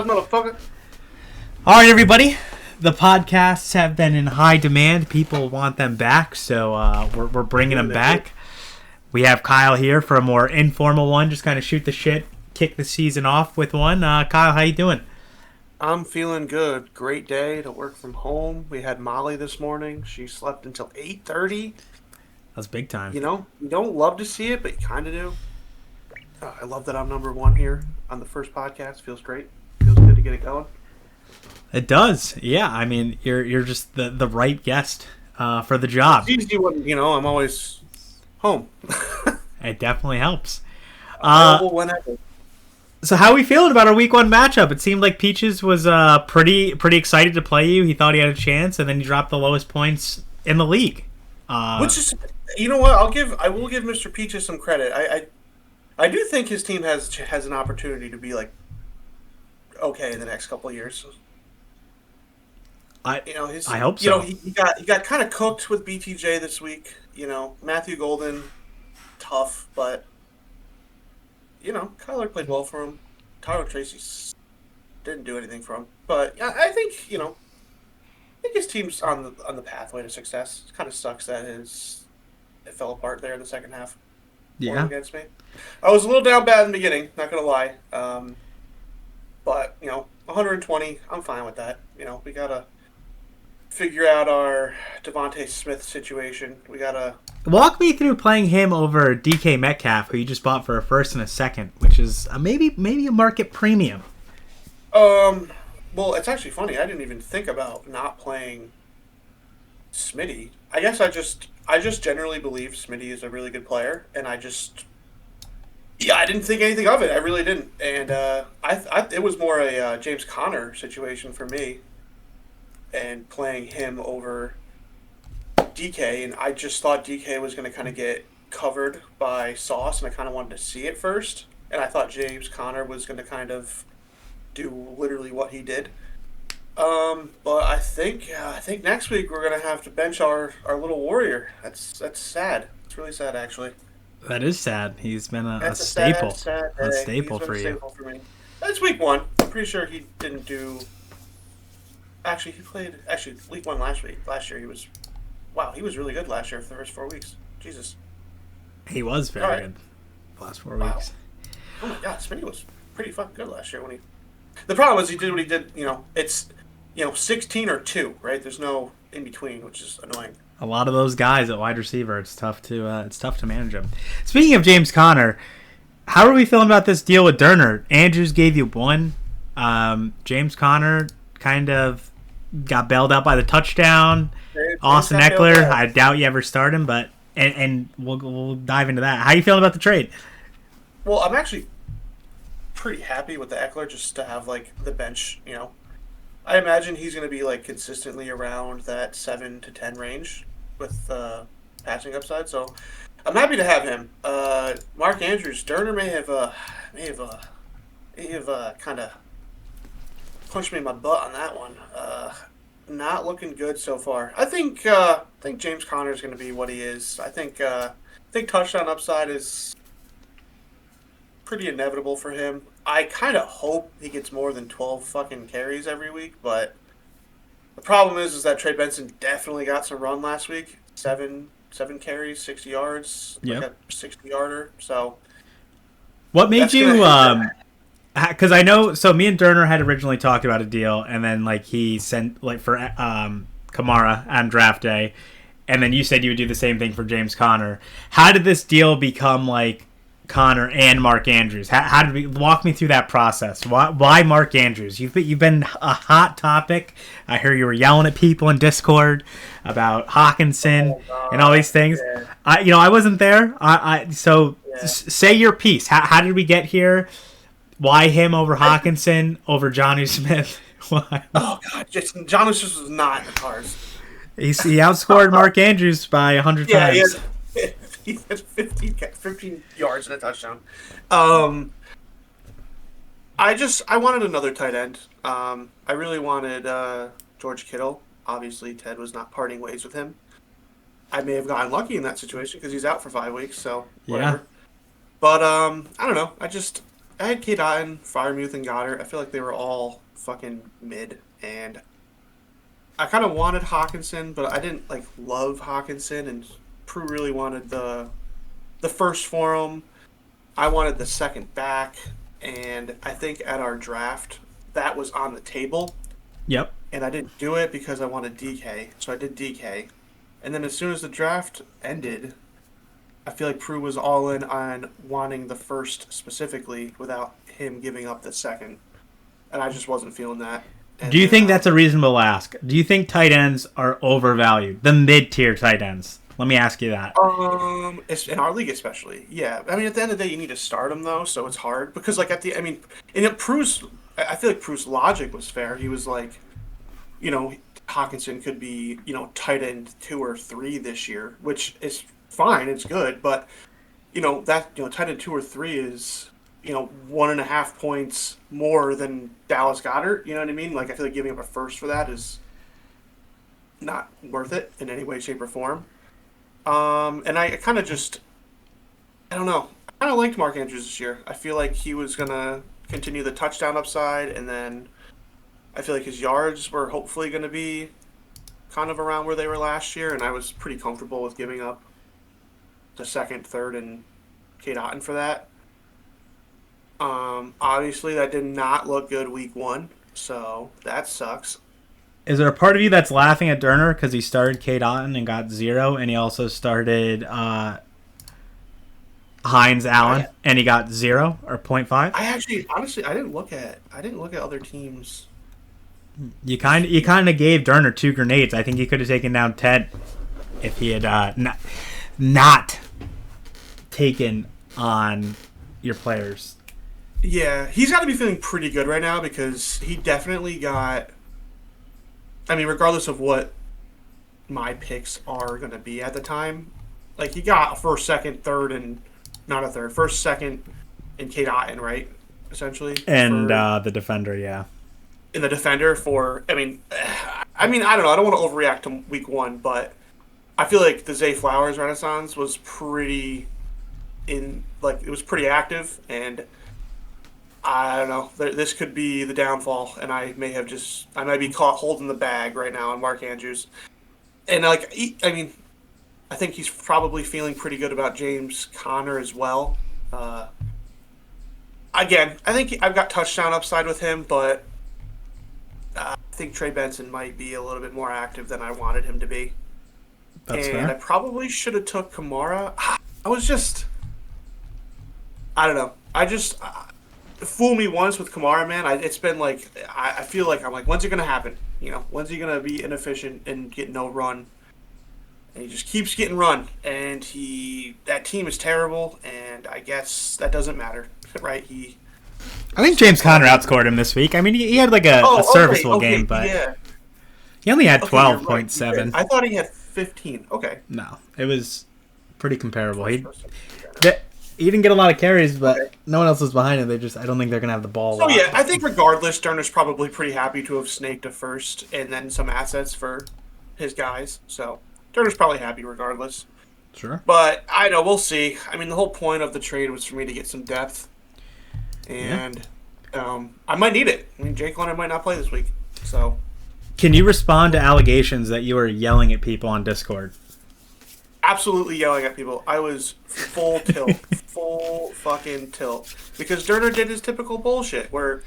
Styles, motherfucker. All right, everybody. The podcasts have been in high demand. People want them back, so we're bringing them back. We have Kyle here for a more informal one, just kind of shoot the shit, kick the season off with one. Kyle, how you doing? I'm feeling good. Great day to work from home. We had Molly this morning. She slept until 8:30. That's big time. You know, you don't love to see it, but you kind of do. I love that I'm number one here on the first podcast. Feels great. Feels good to get it going. It does. Yeah, I mean, you're just the right guest for the job. It's easy when, I'm always home. It definitely helps. Available whenever. So how are we feeling about our week one matchup? It seemed like Peaches was pretty excited to play you. He thought he had a chance, and then he dropped the lowest points in the league. Which is, you know what? I will give Mr. Peaches some credit. I do think his team has an opportunity to be like okay in the next couple of years. I hope so. He got kind of cooked with BTJ this week. Matthew Golden, tough, but Kyler played well for him. Tyler Tracy didn't do anything for him, but I think his team's on the pathway to success. It kind of sucks that it fell apart there in the second half. Yeah, against me. I was a little down bad in the beginning. Not gonna lie, but 120. I'm fine with that. We gotta figure out our Devontae Smith situation. We gotta walk me through playing him over DK Metcalf, who you just bought for a first and a second, which is maybe a market premium. Well, it's actually funny. I didn't even think about not playing Smitty. I guess I just generally believe Smitty is a really good player, and I didn't think anything of it. I really didn't, and it was more a James Conner situation for me, and playing him over DK, and I just thought DK was going to kind of get covered by Sauce, and I kind of wanted to see it first, and I thought James Conner was going to kind of do literally what he did. But I think next week we're gonna have to bench our little warrior. That's sad. It's really sad, actually. That is sad. He's been a staple. Sad a staple for you. Staple for me. That's week one. I'm pretty sure he didn't do. Actually, he played week one last week. Last year he was. Wow, he was really good last year for the first 4 weeks. Jesus. He was very good. Last 4 weeks. Oh my God, Smitty was pretty fucking good last year when he. The problem is he did what he did. It's 16 or 2, right? There's no in between, which is annoying. A lot of those guys at wide receiver, it's tough to manage them. Speaking of James Conner, how are we feeling about this deal with Derner? Andrews gave you one. James Conner kind of got bailed out by the touchdown. Austin Eckler, I doubt you ever start him, but and we'll dive into that. How are you feeling about the trade? Well, I'm actually pretty happy with the Eckler just to have like the bench. I imagine he's going to be like consistently around that 7 to 10 range with passing upside. So I'm happy to have him. Mark Andrews, Derner may have kind of punched me in my butt on that one. Not looking good so far. I think James Conner is going to be what he is. I think touchdown upside is pretty inevitable for him. I kind of hope he gets more than 12 fucking carries every week, but the problem is that Trey Benson definitely got some run last week. Seven carries, 60 yards, like a 60-yarder. So what made you because I know, so me and Derner had originally talked about a deal, and then like he sent like for Kamara on draft day, and then you said you would do the same thing for James Conner. How did this deal become like Conner and Mark Andrews? How did we walk me through that process? Why Mark Andrews? You've been a hot topic. I hear you were yelling at people in Discord about Hawkinson and all these things. Yeah. I wasn't there. Say your piece. How did we get here? Why him over Hawkinson over Jonnu Smith? Why? Oh God, Jonnu Smith was not in the cards. He outscored Mark Andrews by 100 times. He had 15 yards and a touchdown. I wanted another tight end. I really wanted George Kittle. Obviously, Ted was not parting ways with him. I may have gotten lucky in that situation because he's out for 5 weeks, so whatever. Yeah. But I don't know. I had Kate Otten, Firemuth, and Goddard. I feel like they were all fucking mid, and I kind of wanted Hawkinson, but I didn't like love Hawkinson, and Prue really wanted the first for him. I wanted the second back, and I think at our draft that was on the table, Yep. and I didn't do it because I wanted DK, so I did DK, and then as soon as the draft ended, I feel like Prue was all in on wanting the first specifically without him giving up the second, and I just wasn't feeling that. And Do you think that's a reasonable ask? Do you think tight ends are overvalued? The mid-tier tight ends. Let me ask you that. It's in our league especially, yeah. I mean, at the end of the day, you need to start him though, so it's hard because like I mean, Prue's. I feel like Prue's logic was fair. He was like, you know, Hawkinson could be, you know, tight end 2 or 3 this year, which is fine. It's good, but you know that tight end 2 or 3 is 1.5 points more than Dallas Goddard. You know what I mean? Like I feel like giving up a first for that is not worth it in any way, shape, or form. And I kind of just, I don't know. I kind of liked Mark Andrews this year. I feel like he was going to continue the touchdown upside, and then I feel like his yards were hopefully going to be kind of around where they were last year, and I was pretty comfortable with giving up the second, third, and Kate Otten for that. Obviously, that did not look good week 1, so that sucks. Is there a part of you that's laughing at Durner because he started Kate Otten and got 0, and he also started Hines Allen and he got 0 or 0.5? I actually, honestly, I didn't look at other teams. You kind of gave Durner 2 grenades. I think he could have taken down Ted if he had not taken on your players. Yeah, he's got to be feeling pretty good right now because he definitely got. I mean, regardless of what my picks are going to be at the time, like he got a first, second, third, and not a third, first, second, and Kate Otten, right? Essentially, and the defender, yeah. In the defender for, I mean, I don't know. I don't want to overreact to week 1, but I feel like the Zay Flowers Renaissance was pretty it was pretty active, and I don't know. This could be the downfall, and I might be caught holding the bag right now on Mark Andrews. And I think he's probably feeling pretty good about James Conner as well. Again, I think I've got touchdown upside with him, but I think Trey Benson might be a little bit more active than I wanted him to be. That's fair. I probably should have took Kamara. I don't know. Fool me once with Kamara, man. It's been like I feel like I'm like, when's it gonna happen? When's he gonna be inefficient and get no run? And he just keeps getting run, and that team is terrible, and I guess that doesn't matter, right? I think James Conner outscored him this week. I mean, he had like a serviceable game, but yeah. He only had 12.7. Right. I thought he had 15. Okay. No, it was pretty comparable. He didn't get a lot of carries, but no one else was behind him. I don't think they're going to have the ball. So, yeah, I think regardless, Turner's probably pretty happy to have snaked a first and then some assets for his guys. So, Turner's probably happy regardless. Sure. But, I know, we'll see. I mean, the whole point of the trade was for me to get some depth. And I might need it. I mean, Jake Leonard might not play this week. So, can you respond to allegations that you were yelling at people on Discord? Absolutely yelling at people. I was full tilt. Full fucking tilt. Because Durner did his typical bullshit where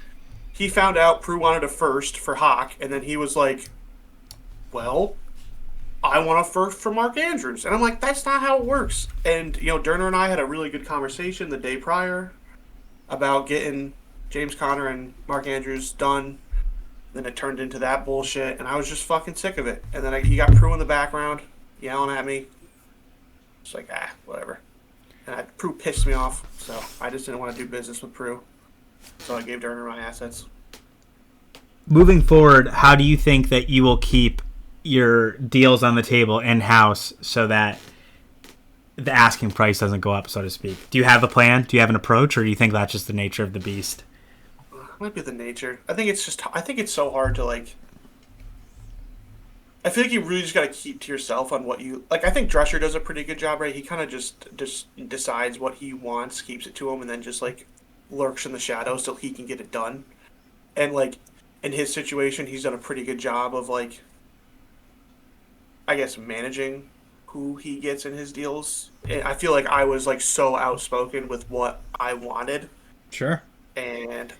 he found out Prue wanted a first for Hawk, and then he was like, well, I want a first for Mark Andrews. And I'm like, that's not how it works. And, Durner and I had a really good conversation the day prior about getting James Conner and Mark Andrews done. Then it turned into that bullshit, and I was just fucking sick of it. And then he got Prue in the background yelling at me. It's like, whatever. And Prue pissed me off, so I just didn't want to do business with Prue. So I gave Durner my assets. Moving forward, how do you think that you will keep your deals on the table in-house so that the asking price doesn't go up, so to speak? Do you have a plan? Do you have an approach, or do you think that's just the nature of the beast? Might be the nature. I think it's so hard to I feel like you really just got to keep to yourself on what you like. I think Drescher does a pretty good job, right? He kind of just decides what he wants, keeps it to him, and then just lurks in the shadows till he can get it done. And like in his situation, he's done a pretty good job of like, I guess, managing who he gets in his deals. And I feel like I was like so outspoken with what I wanted, Sure. and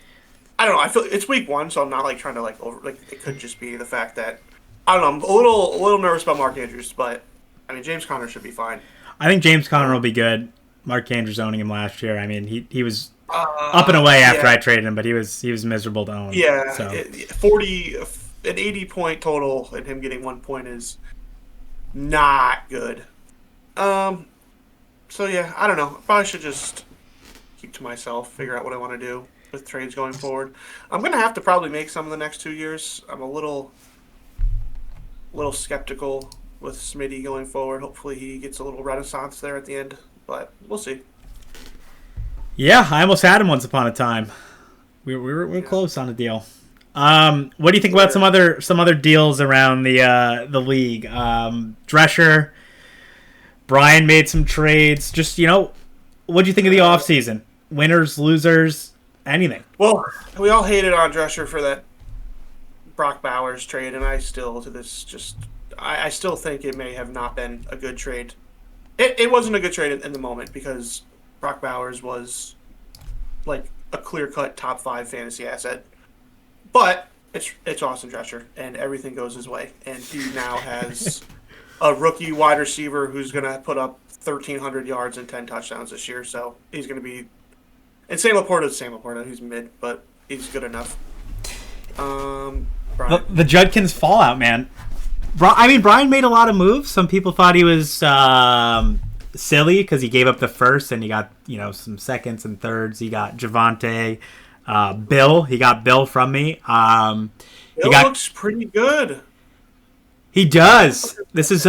I don't know. I feel it's week one, so I'm not like trying to like over like it could just be the fact that I don't know. I'm a little nervous about Mark Andrews, but I mean James Conner should be fine. I think James Conner will be good. Mark Andrews owning him last year. I mean, he was up and away after Yeah, I traded him, but he was miserable to own. yeah. So 40, an 80-point total, and him getting 1 point is not good. Um. So yeah, I don't know. I probably should just keep to myself, figure out what I want to do with trades going forward. I'm gonna have to probably make some in the next 2 years. I'm a little skeptical with Smitty going forward. Hopefully he gets a little renaissance there at the end, but we'll see. yeah, I almost had him once upon a time. We were Yeah. close on a deal. What do you think about Yeah. some other deals around the league? Drescher, Brian made some trades. Just what do you think of the offseason? Winners, losers, anything? Well, we all hated on Drescher for that Brock Bowers trade, and I still to this just I still think it may have not been a good trade. It wasn't a good trade in the moment because Brock Bowers was like a clear cut top 5 fantasy asset. But it's Austin Drescher, and everything goes his way. And he now has a rookie wide receiver who's going to put up 1,300 yards and 10 touchdowns this year. So he's going to be. And Sam Laporta's Sam Laporta. He's mid, but he's good enough. Brian. The Judkins fallout, man. Brian made a lot of moves. Some people thought he was silly because he gave up the first and he got some seconds and thirds. He got Javante, Bill. He got Bill from me. Bill looks pretty good. He does. This is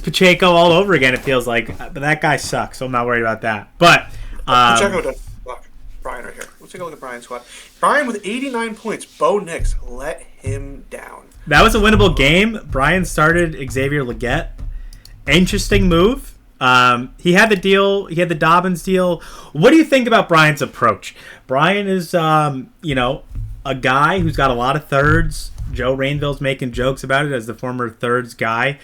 Pacheco all over again. It feels like, but that guy sucks. So I'm not worried about that. But Pacheco does suck. Brian right here. Let's take a look at Brian's squad. Brian with 89 points. Bo Nix, let him down. that was a winnable game. Brian started Xavier Legette. Interesting move. He had the deal. He had the Dobbins deal. What do you think about Brian's approach? Brian is, a guy who's got a lot of thirds. Joe Rainville's making jokes about it as the former thirds guy.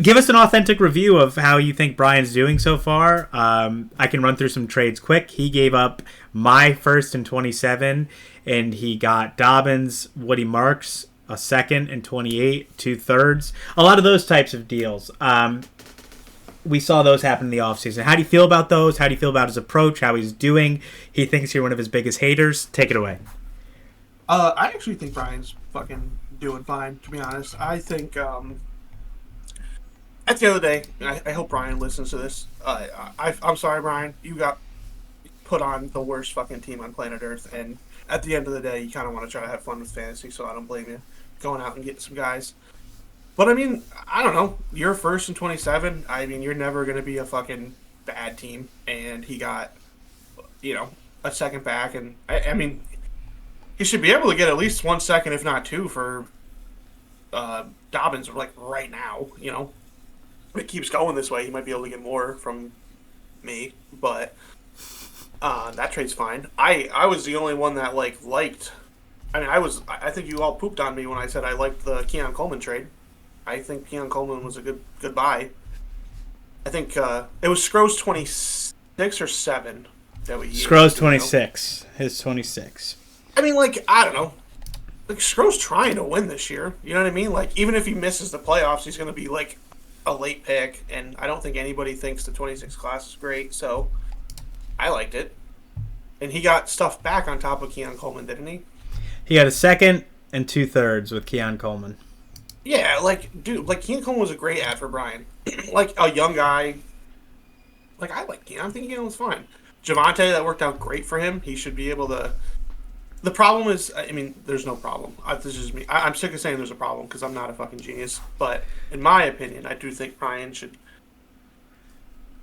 Give us an authentic review of how you think Brian's doing so far. I can run through some trades quick. He gave up my first in 27, and he got Dobbins, Woody Marks, a second in 28, 2/3. A lot of those types of deals. We saw those happen in the offseason. How do you feel about those? How do you feel about his approach, how he's doing? He thinks you're one of his biggest haters. Take it away. I actually think Brian's fucking doing fine, to be honest. I think, at the end of the day, I hope Brian listens to this. I'm sorry, Brian. You got put on the worst fucking team on planet Earth, and at the end of the day, you kind of want to try to have fun with fantasy, so I don't blame you going out and getting some guys. But I mean, I don't know. You're first in 27. I mean, you're never going to be a fucking bad team, and he got, a second back, and I mean, he should be able to get at least 1 second, if not two, for Dobbins, like right now. If it keeps going this way, he might be able to get more from me, but that trade's fine. I was the only one that liked. I mean, I think you all pooped on me when I said I liked the Keon Coleman trade. I think Keon Coleman was a good buy. I think it was Scrow's 26 or 7 that we used. Scrow's 26. His 26. I mean, I don't know. Scrow's trying to win this year. You know what I mean? Even if he misses the playoffs, he's going to be a late pick, and I don't think anybody thinks the 26 class is great, so I liked it. And he got stuff back on top of Keon Coleman, didn't he? He got a second and 2/3 with Keon Coleman. Yeah, dude, Keon Coleman was a great ad for Brian. A young guy. I like Keon. I'm thinking Keon was fine. Javante, that worked out great for him. He should be able to. The problem is, I mean, there's no problem. This is me. I'm sick of saying there's a problem because I'm not a fucking genius. But in my opinion, I do think Brian should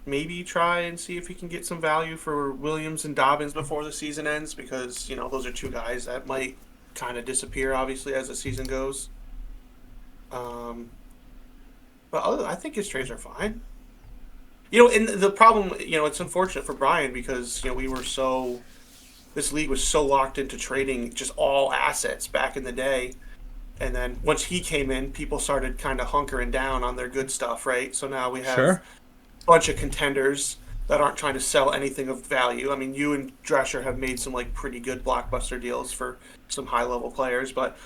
maybe try and see if he can get some value for Williams and Dobbins before the season ends because, those are two guys that might kind of disappear, obviously, as the season goes. But I think his trades are fine. And the problem, it's unfortunate for Brian because, we this league was so locked into trading just all assets back in the day. And then once he came in, people started kind of hunkering down on their good stuff, right? So now we have a bunch of contenders that aren't trying to sell anything of value. I mean, you and Drescher have made some like pretty good blockbuster deals for some high level players, but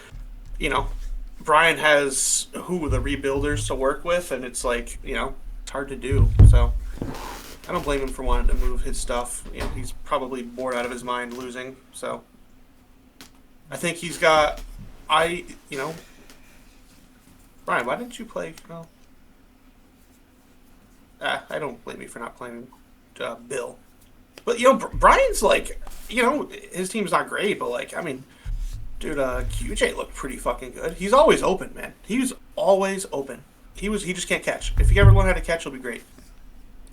you know, Brian has the rebuilders to work with, and it's like, you know, it's hard to do. So I don't blame him for wanting to move his stuff. You know, he's probably bored out of his mind losing. So I think he's got. Brian, why didn't you play? Well, I don't blame you for not playing Bill. But, you know, Brian's like, you know, his team's not great, but, like, I mean, dude, QJ looked pretty fucking good. He's always open, man. He's always open. He just can't catch. If he ever learned how to catch, he'll be great.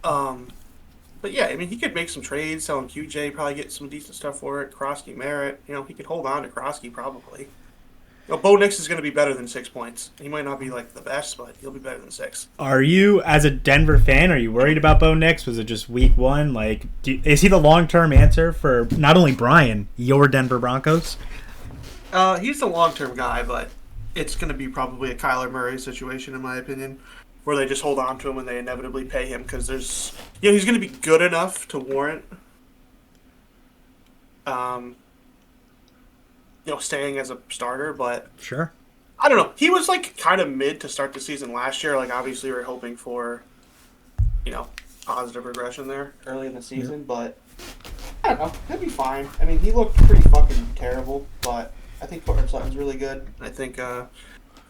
But, yeah, I mean, he could make some trades, selling QJ, probably get some decent stuff for it. Krosky, Merritt, you know, he could hold on to Krosky probably. You know, Bo Nix is going to be better than 6 points. He might not be like the best, but he'll be better than 6. Are you, as a Denver fan, are you worried about Bo Nix? Was it just week 1? Like, is he the long-term answer for not only Brian, your Denver Broncos? He's the long-term guy, but it's going to be probably a Kyler Murray situation, in my opinion, where they just hold on to him and they inevitably pay him because there's, you know, he's going to be good enough to warrant, you know, staying as a starter, but sure. I don't know. He was like kind of mid to start the season last year. Like obviously we were hoping for, you know, positive regression there early in the season, but I don't know. He'll be fine. I mean, he looked pretty fucking terrible, but I think Cortland Sutton's really good. I think our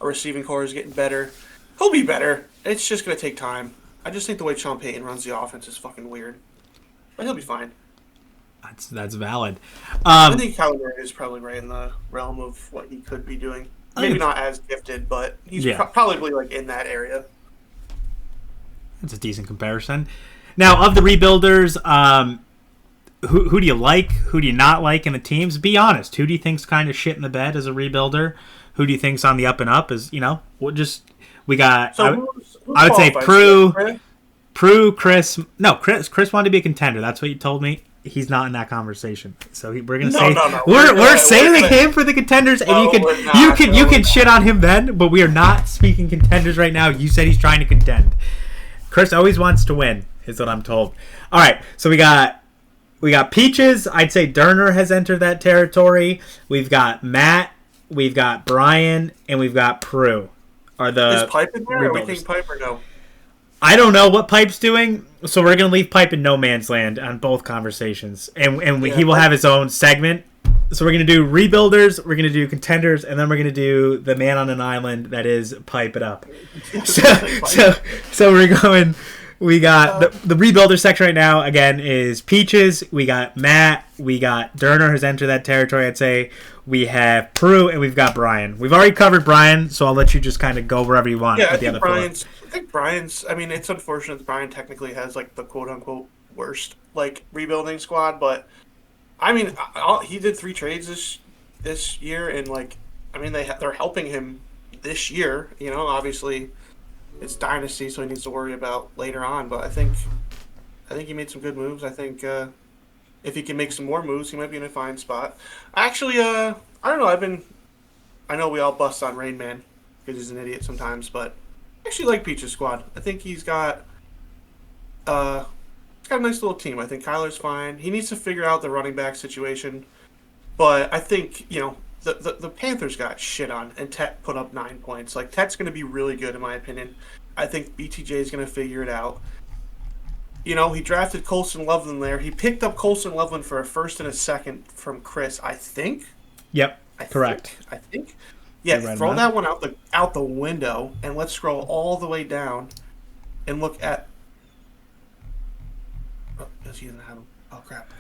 receiving core is getting better. He'll be better. It's just gonna take time. I just think the way Sean Payton runs the offense is fucking weird, but he'll be fine. That's valid. I think Kyler Murray is probably right in the realm of what he could be doing. Maybe not as gifted, but he's probably like in that area. That's a decent comparison. Now, of the rebuilders, who do you like? Who do you not like in the teams? Be honest. Who do you think's kind of shit in the bed as a rebuilder? Who do you think's on the up and up? Is, you know, we got. So I would say Chris. No, Chris wanted to be a contender. That's what you told me. He's not in that conversation, so we're gonna say we're saving him for the contenders, and you can shit on him then, but we are not speaking contenders right now. You said he's trying to contend. Chris always wants to win, is what I'm told. All right, so we got Peaches. I'd say Durner has entered that territory. We've got Matt, we've got Brian, and we've got Prue. Is Pipe in there? Or we think Pipe or no? I don't know what Pipe's doing, so we're going to leave Pipe in no man's land on both conversations. And he will have his own segment. So we're going to do rebuilders, we're going to do contenders, and then we're going to do the man on an island that is Pipe It Up. So we're going, we got the rebuilder section right now, again, is Peaches, we got Matt, we got Durner has entered that territory, I'd say. We have Prue, and we've got Brian. We've already covered Brian, so I'll let you just kind of go wherever you want. Yeah, I think Brian's. I mean, it's unfortunate that Brian technically has like the quote unquote worst like rebuilding squad, but I mean, he did 3 trades this year, and like, I mean, they're helping him this year. You know, obviously, it's dynasty, so he needs to worry about later on. But I think he made some good moves. I think if he can make some more moves, he might be in a fine spot. Actually, I don't know. I know we all bust on Rain Man because he's an idiot sometimes, but I actually like Peach's squad. I think he's got a nice little team. I think Kyler's fine. He needs to figure out the running back situation, but I think, you know, the Panthers got shit on, and Tet put up 9 points. Like, Tet's going to be really good, in my opinion. I think BTJ is going to figure it out. You know, he drafted Colson Loveland there. He picked up Colson Loveland for a first and a second from Chris, I think. Yep, correct. I think. Yeah, throw that one out the window, and let's scroll all the way down and look at. Oh, does he even have him? Oh crap!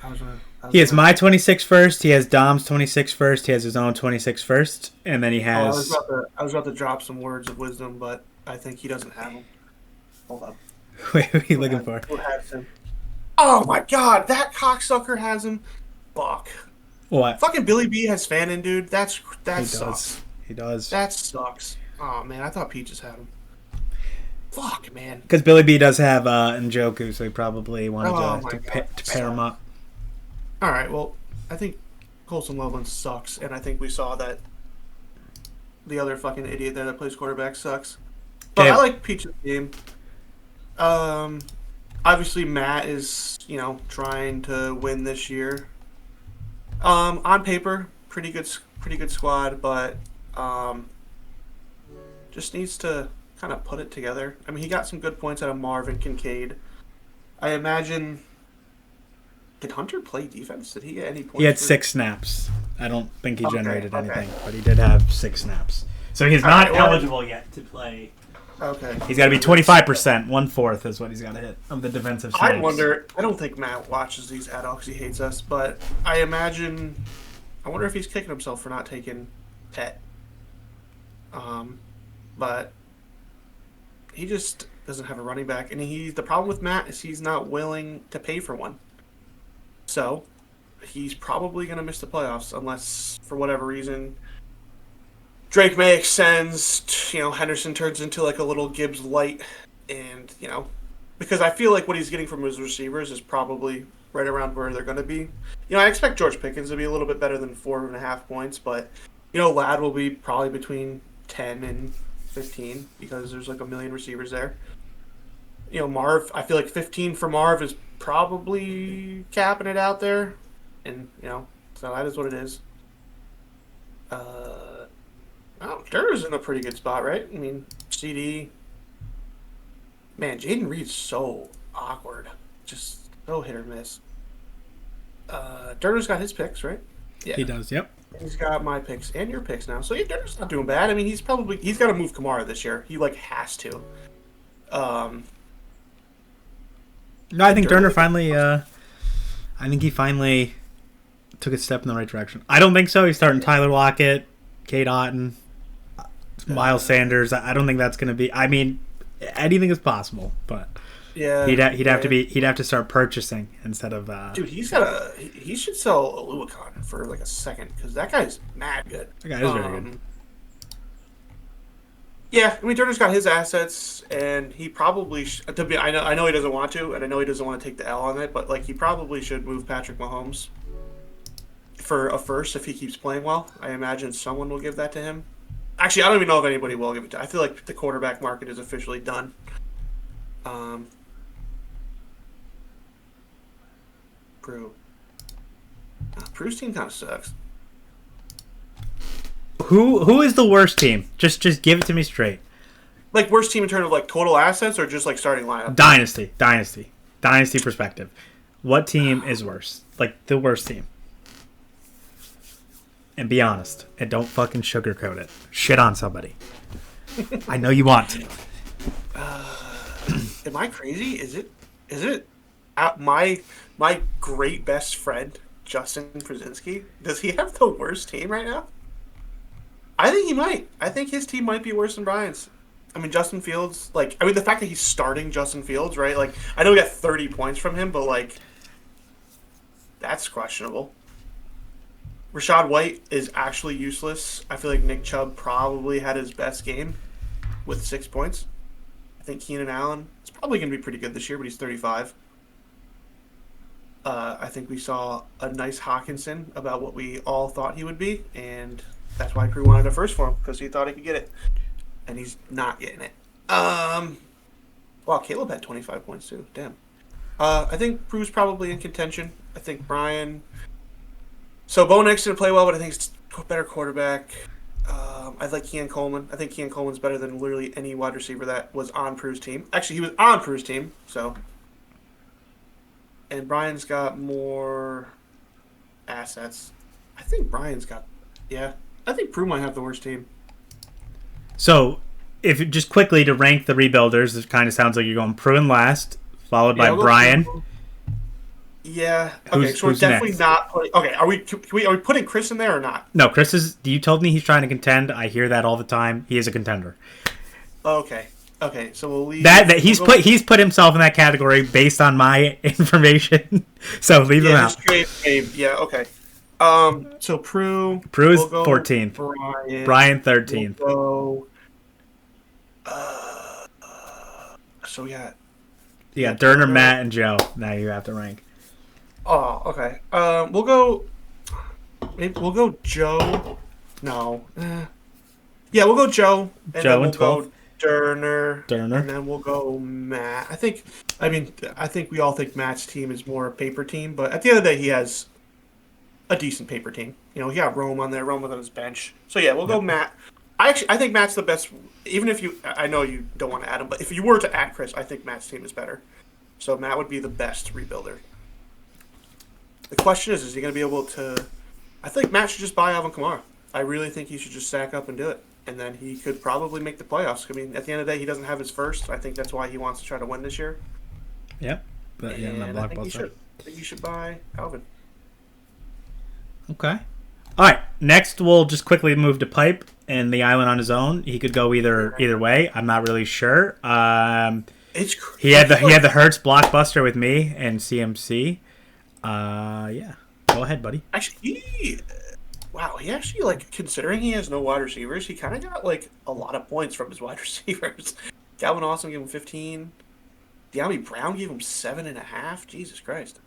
He has my 26 first. He has Dom's 26 first. He has his own 26 first, and then he has. I was about to drop some words of wisdom, but I think he doesn't have them. Hold up. Wait, what are you looking for? Who has him? Oh my god, that cocksucker has him. Fuck. What? Fucking Billy B has Fannin, dude. That sucks. He does. That sucks. Oh man, I thought Peaches had him. Fuck, man. Because Billy B does have Njoku, so he probably wanted to pair him up. All right, well, I think Colson Loveland sucks, and I think we saw that the other fucking idiot there that plays quarterback sucks. But Okay. I like Peach's game. Um, Obviously Matt is, trying to win this year. On paper, pretty good squad, but just needs to kind of put it together. I mean, he got some good points out of Marvin Kincaid. I imagine. Did Hunter play defense? Did he get any points? He had for- 6 snaps. I don't think he Okay, generated okay. anything, but he did have 6 snaps. So he's All not right, well- eligible yet to play. Okay. He's got to be 25%, 1/4 is what he's got to hit of the defensive snaps. I wonder. I don't think Matt watches these at all because he hates us. But I imagine. I wonder if he's kicking himself for not taking Pet. But he just doesn't have a running back, and the problem with Matt is he's not willing to pay for one. So he's probably going to miss the playoffs unless, for whatever reason, Drake May extends. Henderson turns into like a little Gibbs light, and because I feel like what he's getting from his receivers is probably right around where they're going to be. I expect George Pickens to be a little bit better than 4.5 points, but Ladd will be probably between 10 and 15 because there's like a million receivers there. Marv, I feel like 15 for Marv is probably capping it out there, and so that is what it is. Durr's in a pretty good spot, right? I mean, CD. Man, Jaden Reed's so awkward, just so hit or miss. Durr's got his picks, right? Yeah, He does, yep. he's got my picks and your picks now. So yeah, Durr's not doing bad. I mean, he's got to move Kamara this year. He has to. No, I think Durner- Durner finally. I think he finally took a step in the right direction. I don't think so. He's starting Tyler Lockett, Kate Otten, Miles Sanders. I don't think that's going to be. I mean, anything is possible, but Yeah, he'd have to start purchasing instead of. Dude, he should sell Aluakon for like a second because that guy's mad good. That guy is very good. Yeah, I mean Turner's got his assets, and he probably I know he doesn't want to, and I know he doesn't want to take the L on it, but like he probably should move Patrick Mahomes for a first if he keeps playing well. I imagine someone will give that to him. Actually, I don't even know if anybody will give it to. I feel like the quarterback market is officially done. Prue's team kind of sucks. Who is the worst team? Just give it to me straight. Like worst team in terms of like total assets or just like starting lineup? Dynasty perspective. What team is worse? Like the worst team. And be honest. And don't fucking sugarcoat it. Shit on somebody. I know you want to. Am I crazy? Is it my great best friend Justin Krasinski? Does he have the worst team right now? I think he might. I think his team might be worse than Brian's. I mean, Justin Fields, the fact that he's starting Justin Fields, right? Like, I know we got 30 points from him, but, like, that's questionable. Rashad White is actually useless. I feel like Nick Chubb probably had his best game with 6 points. I think Keenan Allen is probably going to be pretty good this year, but he's 35. I think we saw a nice Hawkinson about what we all thought he would be, and that's why Prue wanted a first for him, because he thought he could get it. And he's not getting it. Wow, Caleb had 25 points too. Damn. I think Prue's probably in contention. I think Brian. So Bo Nix didn't play well, but I think he's a better quarterback. I like Keon Coleman. I think Keon Coleman's better than literally any wide receiver that was on Prue's team. Actually, he was on Prue's team, so. And Brian's got more assets. I think Brian's got. Yeah. I think Prue might have the worst team. So, if just quickly to rank the rebuilders, it kind of sounds like you're going Prue in last, followed by Brian. Yeah. Okay. So we're definitely next? not putting. Okay. Are we putting Chris in there or not? No, Chris is. You told me he's trying to contend. I hear that all the time. He is a contender. Okay. Okay. So we'll leave That he's put himself in that category based on my information. So leave him out. Yeah. Okay. So Prue. Prue is we'll go 14th. Brian 13th. We'll go, so we got. You got Durner, Matt, and Joe. Now you have to rank. Oh, okay. We'll go. Maybe we'll go Joe. No. Yeah, we'll go Joe. And Joe then we'll in 12th. go Durner. Durner. And then we'll go Matt. I think we all think Matt's team is more a paper team, but at the end of the day, he has a decent paper team. You know, he got Rome on there, Rome on his bench. So yeah, we'll go Matt. I think Matt's the best. Even if I know you don't want to add him, but if you were to add Chris, I think Matt's team is better. So Matt would be the best rebuilder. The question is he going to be able to? I think Matt should just buy Alvin Kamara. I really think he should just sack up and do it, and then he could probably make the playoffs. I mean, at the end of the day, he doesn't have his first. I think that's why he wants to try to win this year. Yep. But yeah, And I think he should. I think you should buy Alvin. Okay. All right. Next, we'll just quickly move to Pipe and the island on his own. He could go either way. I'm not really sure. It's he had the Hertz blockbuster with me and CMC. Yeah. Go ahead, buddy. Actually, he actually, like, considering he has no wide receivers, he kind of got, like, a lot of points from his wide receivers. Galvin Austin gave him 15. De'Ami Brown gave him 7.5. Jesus Christ.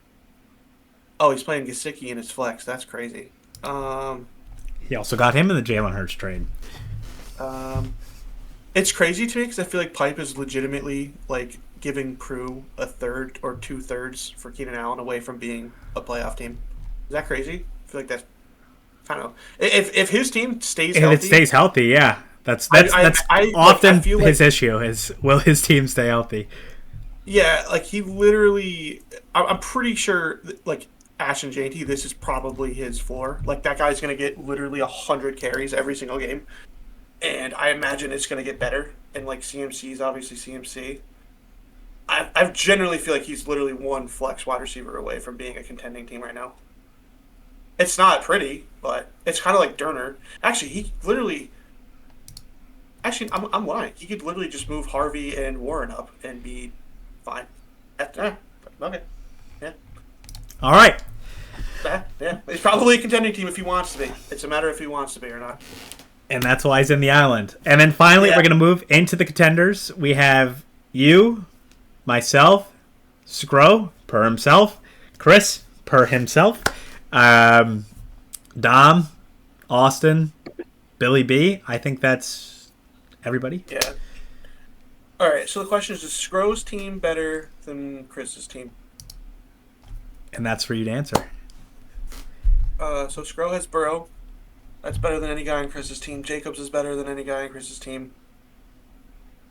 Oh, he's playing Gesicki in his flex. That's crazy. He also got him in the Jalen Hurts trade. It's crazy to me because I feel like Pipe is legitimately, like, giving Prue a third or 2/3 for Keenan Allen away from being a playoff team. Is that crazy? I feel like that's, I don't know. If his team stays healthy, if it stays healthy, yeah, that's often his issue is, will his team stay healthy? Yeah, like, he literally, I'm pretty sure, like, Ashton JT, this is probably his floor. Like, that guy's going to get literally 100 carries every single game. And I imagine it's going to get better. And, like, CMC is obviously CMC. I generally feel like he's literally one flex wide receiver away from being a contending team right now. It's not pretty, but it's kind of like Durner. Actually, he literally... Actually, I'm lying. He could literally just move Harvey and Warren up and be fine. Okay. Yeah. All right. Yeah. He's probably a contending team if he wants to be. It's a matter if he wants to be or not. And that's why he's in the island. And then finally, we're going to move into the contenders. We have you, myself, Scro, per himself, Chris, per himself, Dom, Austin, Billy B. I think that's everybody. Yeah. All right, so the question is Scro's team better than Chris's team? And that's for you to answer. So Scro has Burrow. That's better than any guy on Chris's team. Jacobs is better than any guy on Chris's team.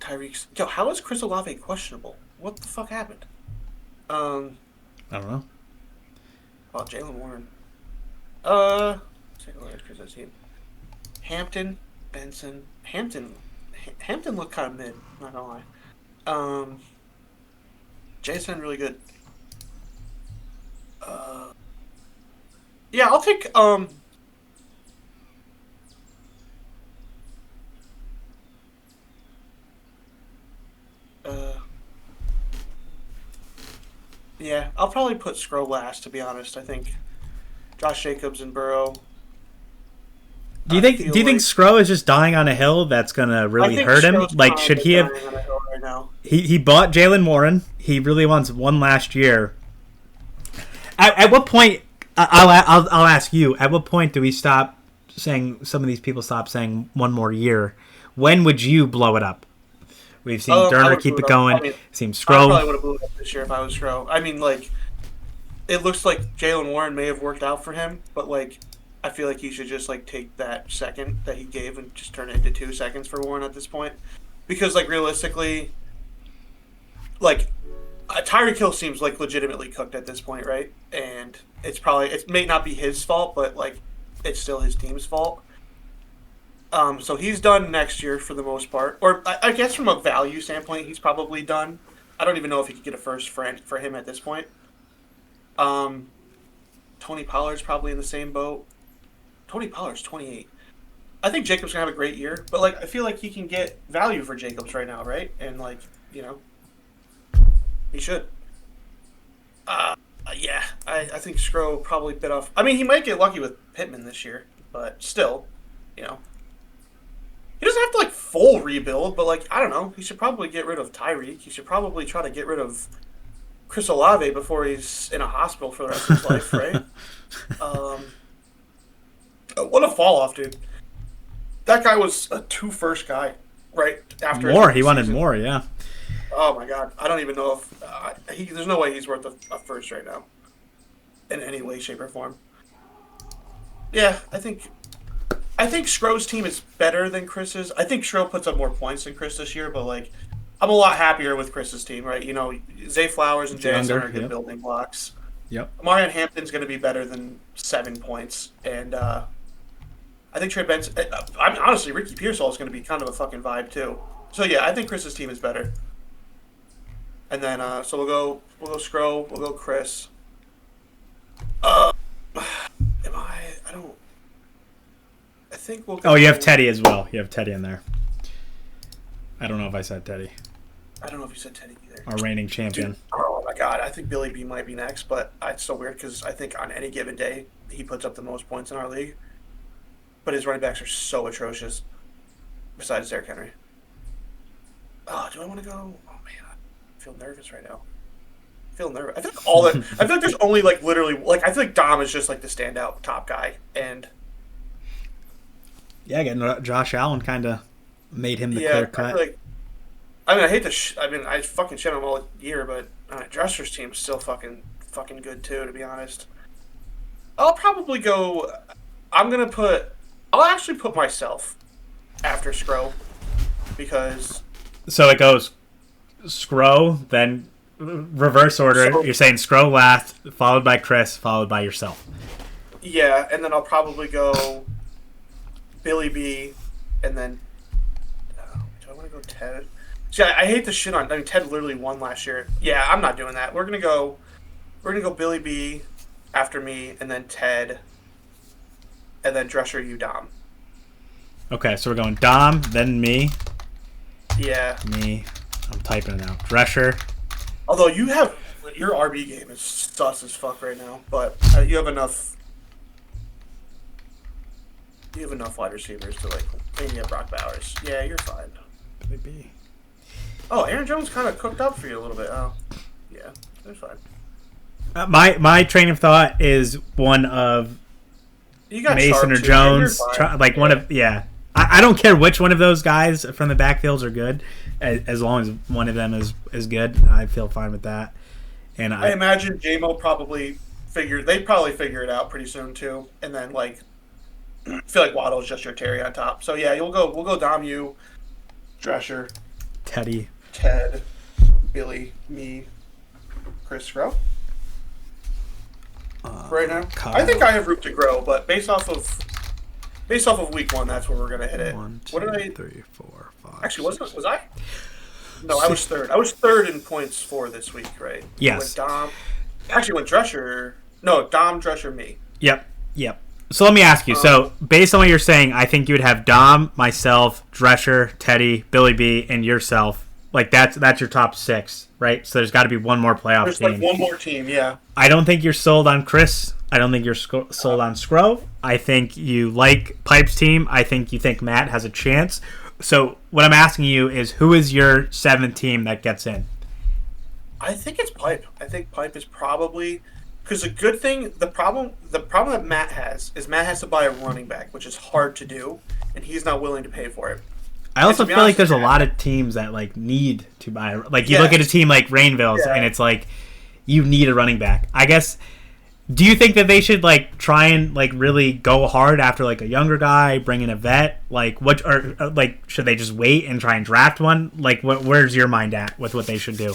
Tyreek's... Yo, how is Chris Olave questionable? What the fuck happened? I don't know. Oh, Jalen Warren. Take a look at Chris's team. Hampton, Benson. Hampton looked kind of mid, not gonna lie. Jason, really good. Yeah, I'll take, yeah, I'll probably put Scro last, to be honest. I think Josh Jacobs and Burrow. Do you think Scro is just dying on a hill that's gonna really hurt him? Like, should he have? Right now. He bought Jalen Warren. He really wants one last year. At what point? I'll ask you. At what point do we stop saying? Some of these people stop saying one more year. When would you blow it up? We've seen Durner keep it going. I mean, seems Scro. I probably would have blew it up this year if I was Scro. I mean, like, it looks like Jalen Warren may have worked out for him, but, like, I feel like he should just, like, take that second that he gave and just turn it into 2 seconds for Warren at this point. Because, like, realistically, like, Tyreek Hill seems, like, legitimately cooked at this point, right? And it may not be his fault, but, like, it's still his team's fault. So he's done next year for the most part. Or I guess from a value standpoint, he's probably done. I don't even know if he could get a first for him at this point. Tony Pollard's probably in the same boat. Tony Pollard's 28. I think Jacobs can have a great year, but, like, I feel like he can get value for Jacobs right now, right? And, like, you know, he should. Yeah, I think Scro probably bit off. I mean, he might get lucky with Pittman this year, but still, you know. He doesn't have to, like, full rebuild, but, like, I don't know. He should probably get rid of Tyreek. He should probably try to get rid of Chris Olave before he's in a hospital for the rest of his life, right? What a fall off, dude. That guy was a 2 first guy right after his More. He rookie wanted season. more. Yeah. Oh my god, I don't even know if there's no way he's worth a first right now in any way, shape, or form. Yeah, I think Schro's team is better than Chris's. I think Schro puts up more points than Chris this year, but like I'm a lot happier with Chris's team, right? You know, Zay Flowers and It's Jason younger, are good yep. building blocks. Yep. Marion Hampton's going to be better than 7 points, and I think Trey Benson. I'm honestly Ricky Pearsall is going to be kind of a fucking vibe too. So yeah, I think Chris's team is better. And then so we'll go Scro, we'll go Chris. Am I don't. I think we'll. Go, Oh, you have Teddy as well. You have Teddy in there. I don't know if I said Teddy, I don't know if you said Teddy either. our reigning champion. Dude, oh my god, I think Billy B might be next, but it's so weird because I think on any given day he puts up the most points in our league. But his running backs are so atrocious. Besides Derrick Henry. Oh, do I want to go? Oh man, I feel nervous right now. I feel nervous. I feel like all that. I feel like there's only like literally like I feel like Dom is just like the standout top guy, and Yeah, getting Josh Allen kind of made him the yeah, clear I cut. feel like. I mean, I hate to. I mean, I fucking shit on him all year, but Dresser's team's still fucking good too. To be honest, I'll probably go. I'll actually put myself after Scro because So it goes Scro, then reverse order. So- You're saying Scro last, followed by Chris, followed by yourself. yeah, and then I'll probably go Billy B, and then do I want to go Ted? See, I hate to shit on. I mean, Ted literally won last year. Yeah, I'm not doing that. We're gonna go Billy B after me, and then Ted, and then Dresser, you Dom. Okay, so we're going Dom, then me, Yeah. me. I'm typing it now. Drescher. Although your RB game is sus as fuck right now, but you have enough. You have enough wide receivers to like. And you have Brock Bowers. Yeah, you're fine. Maybe. Oh, Aaron Jones kind of cooked up for you a little bit. Oh, yeah, that's fine. My train of thought is one of You got Mason Sharp or too. Jones, You're fine. like one of I don't care which one of those guys from the backfields are good, as long as one of them is good. I feel fine with that. And I imagine JMO probably they probably figure it out pretty soon too, and then like I feel like Waddle's just your Terry on top. So yeah, we'll go Dom, you, Drescher, Teddy. Ted, Billy, me, Chris Grow. Right now, Kyle. I think I have room to grow, but based off of week one, that's where we're gonna hit it. 1, 2, What did I 3, 4, 5. actually was I? No, I was third. I was third in points for this week, right? Yes. With Dom. Actually, when Drescher. No, Dom, Drescher, me. Yep. So let me ask you. So based on what you're saying, I think you would have Dom, myself, Drescher, Teddy, Billy B, and yourself. Like that's your top 6, right? So there's got to be one more playoff There's team. like one more team, yeah. I don't think you're sold on Chris. I don't think you're sold on Scro. I think you like Pipe's team. I think you think Matt has a chance. So what I'm asking you is, who is your 7th team that gets in? I think it's Pipe. I think Pipe is probably because the problem that Matt has is Matt has to buy a running back, which is hard to do, and he's not willing to pay for it. I also to be feel like honest there's a with you, lot of teams that like need to buy. Like you Yes. look at a team like Rainville's, Yeah. and it's like you need a running back. I guess. Do you think that they should like try and like really go hard after like a younger guy, bring in a vet? Like what, or like should they just wait and try and draft one? Like where's your mind at with what they should do?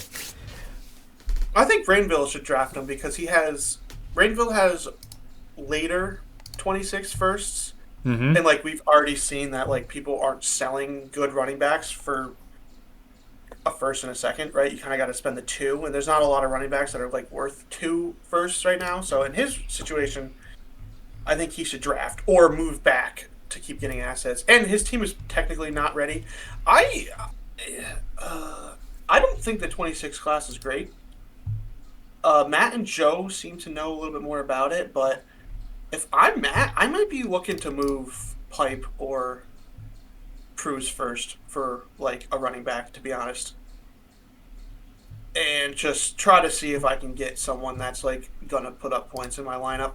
I think Rainville should draft him because Rainville has later 26 firsts. Mm-hmm. And like we've already seen that like people aren't selling good running backs for a first and a second, right? You kind of got to spend the 2, and there's not a lot of running backs that are like worth 2 firsts right now. So in his situation, I think he should draft or move back to keep getting assets. And his team is technically not ready. I don't think the 26 class is great. Matt and Joe seem to know a little bit more about it, but if I'm Matt, I might be looking to move Pipe or Cruz first for like a running back, to be honest, and just try to see if I can get someone that's like gonna put up points in my lineup.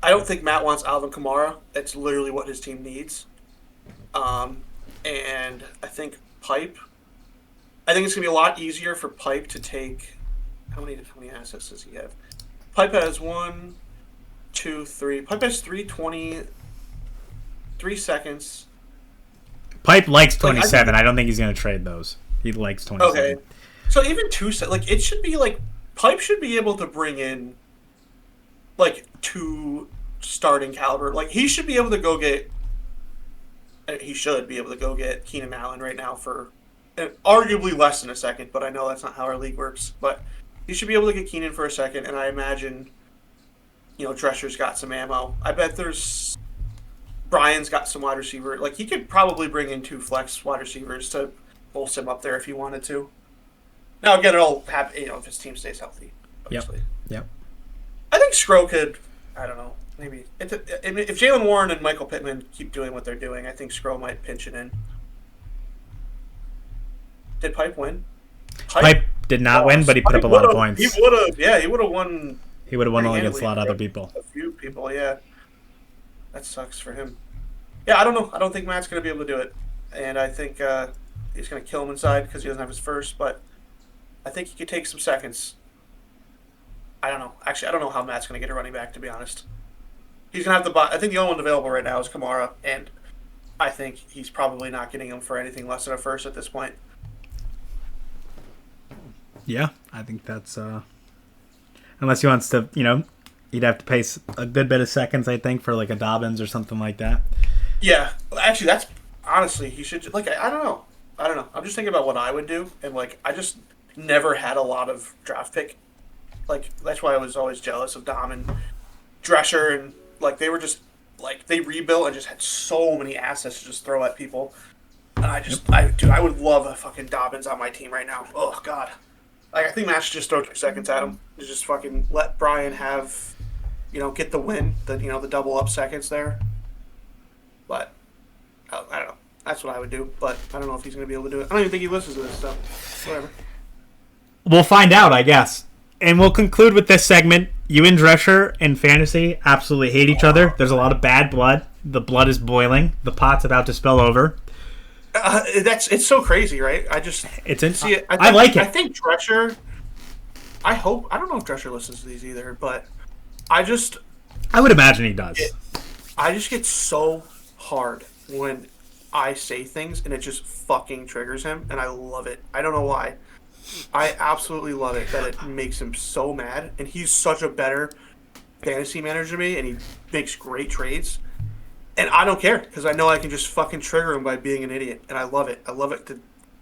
I don't think Matt wants Alvin Kamara. That's literally what his team needs. And I think Pipe. I think it's gonna be a lot easier for Pipe to take. How many assets does he have? Pipe has 1, 2, 3. Pipe has 320, 3 seconds. Pipe likes 27. I don't think he's going to trade those. He likes 27. Okay, so even like it should be like Pipe should be able to bring in like 2 starting caliber. Like he should be able to go get. He should be able to go get Keenan Allen right now for arguably less than a second, but I know that's not how our league works. But he should be able to get Keenan for a second, and I imagine, Drescher's got some ammo. I bet Brian's got some wide receiver. Like he could probably bring in 2 flex wide receivers to bolster him up there if he wanted to. Now again, it'll happen, if his team stays healthy. Obviously. Yep. I think Skro could. I don't know. Maybe if Jalen Warren and Michael Pittman keep doing what they're doing, I think Skro might pinch it in. Did Pipe win? Pipe did not win, but he put up a lot of points. He would have. Yeah, he would have won. He would have won only against a lot of other people. A few people, yeah. That sucks for him. Yeah, I don't know. I don't think Matt's going to be able to do it, and I think he's going to kill him inside because he doesn't have his first. But I think he could take some seconds. I don't know. Actually, I don't know how Matt's going to get a running back, to be honest. He's going to have to buy. I think the only one available right now is Kamara, and I think he's probably not getting him for anything less than a first at this point. Yeah, I think that's unless he wants to, he'd have to pay a good bit of seconds, I think, for like a Dobbins or something like that. Yeah, actually, that's honestly he should like. I don't know. I'm just thinking about what I would do, and like I just never had a lot of draft pick. Like that's why I was always jealous of Dom and Drescher, and like they were just like they rebuilt and just had so many assets to just throw at people. And I would love a fucking Dobbins on my team right now. Oh God. Like, I think Matt should just throw 2 seconds at him. Just fucking let Brian have, get the win, the double up seconds there. But, I don't know. That's what I would do. But I don't know if he's going to be able to do it. I don't even think he listens to this stuff. Whatever. We'll find out, I guess. And we'll conclude with this segment. You and Drescher in fantasy absolutely hate each other. There's a lot of bad blood. The blood is boiling. The pot's about to spill over. It's so crazy, right? I like it. I think Drescher. I don't know if Drescher listens to these either, but I would imagine he does. I just get so hard when I say things and it just fucking triggers him, and I love it. I don't know why. I absolutely love it that it makes him so mad, and he's such a better fantasy manager than me, and he makes great trades. And I don't care, because I know I can just fucking trigger him by being an idiot, and I love it. I love it to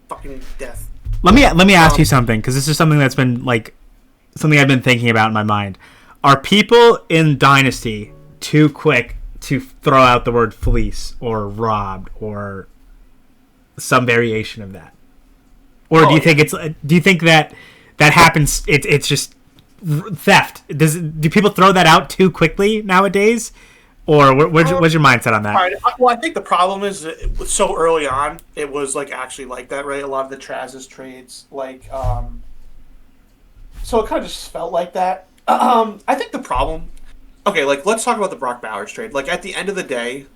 fucking death. Let me ask you something, because this is something that's been, something I've been thinking about in my mind. Are people in Dynasty too quick to throw out the word fleece, or robbed, or some variation of that? Or do you think that happens, it's just theft? Do people throw that out too quickly nowadays? Or what's your mindset on that? Right. Well, I think the problem is that it was so early on, it was actually like that, right? A lot of the Traz's trades, so it kind of just felt like that. I think the problem, let's talk about the Brock Bowers trade. At the end of the day,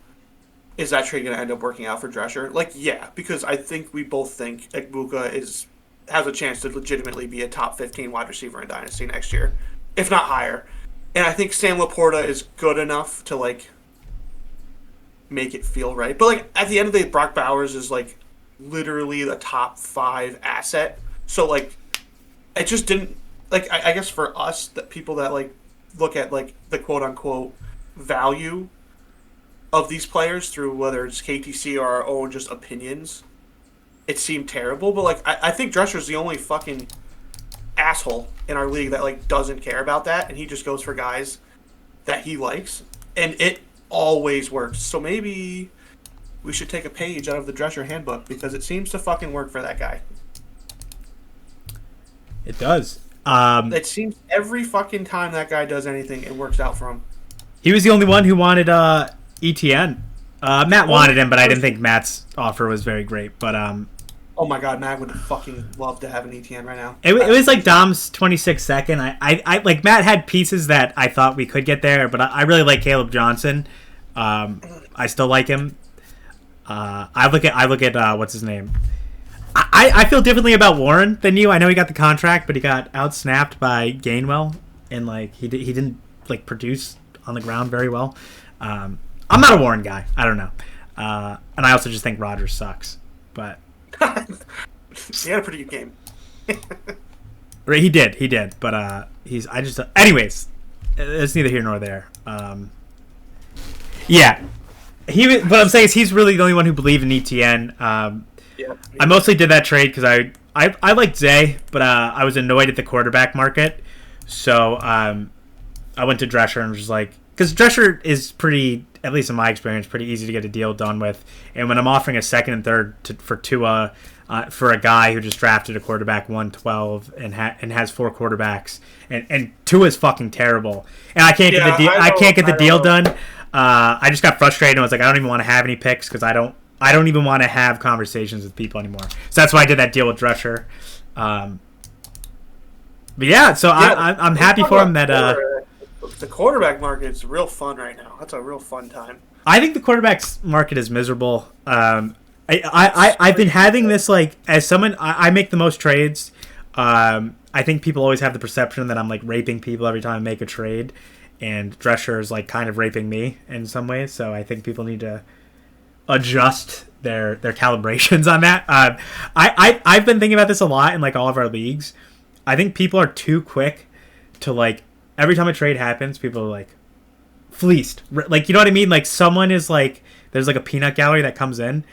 is that trade going to end up working out for Drescher? Yeah, because I think we both think Egbuka has a chance to legitimately be a top 15 wide receiver in Dynasty next year, if not higher. And I think Sam Laporta is good enough to, make it feel right. But, at the end of the day, Brock Bowers is, literally the top 5 asset. So, it just didn't... I guess for us, that people that, look at, the quote-unquote value of these players through whether it's KTC or our own just opinions, it seemed terrible. But, I think Drescher's the only fucking asshole in our league that doesn't care about that, and he just goes for guys that he likes, and it always works. So maybe we should take a page out of the Drescher handbook, because it seems to fucking work for that guy. It does. It seems every fucking time that guy does anything, it works out for him. He was the only one who wanted ETN. Matt wanted him, but I didn't think Matt's offer was very great. But Oh my god, man, I would fucking love to have an ETN right now. It was like Dom's 26 second. I like Matt had pieces that I thought we could get there, but I really like Caleb Johnson. I still like him. I look at what's his name. I feel differently about Warren than you. I know he got the contract, but he got outsnapped by Gainwell, and like he didn't like produce on the ground very well. I'm not a Warren guy. I don't know, and I also just think Rodgers sucks. But he had a pretty good game. He did. But anyways, it's neither here nor there. Yeah, what I'm saying is he's really the only one who believed in ETN. Yeah. I mostly did that trade because I liked Zay, but I was annoyed at the quarterback market. So I went to Drescher and was just like, because Drescher is pretty, at least in my experience, pretty easy to get a deal done with. And when I'm offering a second and third for Tua, for a guy who just drafted a quarterback 112 and has 4 quarterbacks, and Tua is fucking terrible, and I can't get the deal. I can't get the deal done. I just got frustrated and was like, I don't even want to have any picks because I don't even want to have conversations with people anymore. So that's why I did that deal with Drescher. But yeah, so I'm happy for him that the quarterback market is real fun right now. That's a real fun time. I think the quarterback's market is miserable. I've been having this, like, as someone, I make the most trades. I think people always have the perception that I'm like raping people every time I make a trade, and Drescher is like kind of raping me in some ways. So I think people need to adjust their calibrations on that. I've been thinking about this a lot in like all of our leagues. I think people are too quick to, like, every time a trade happens, people are like fleeced. Like, you know what I mean? Like, someone is like, there's like a peanut gallery that comes in.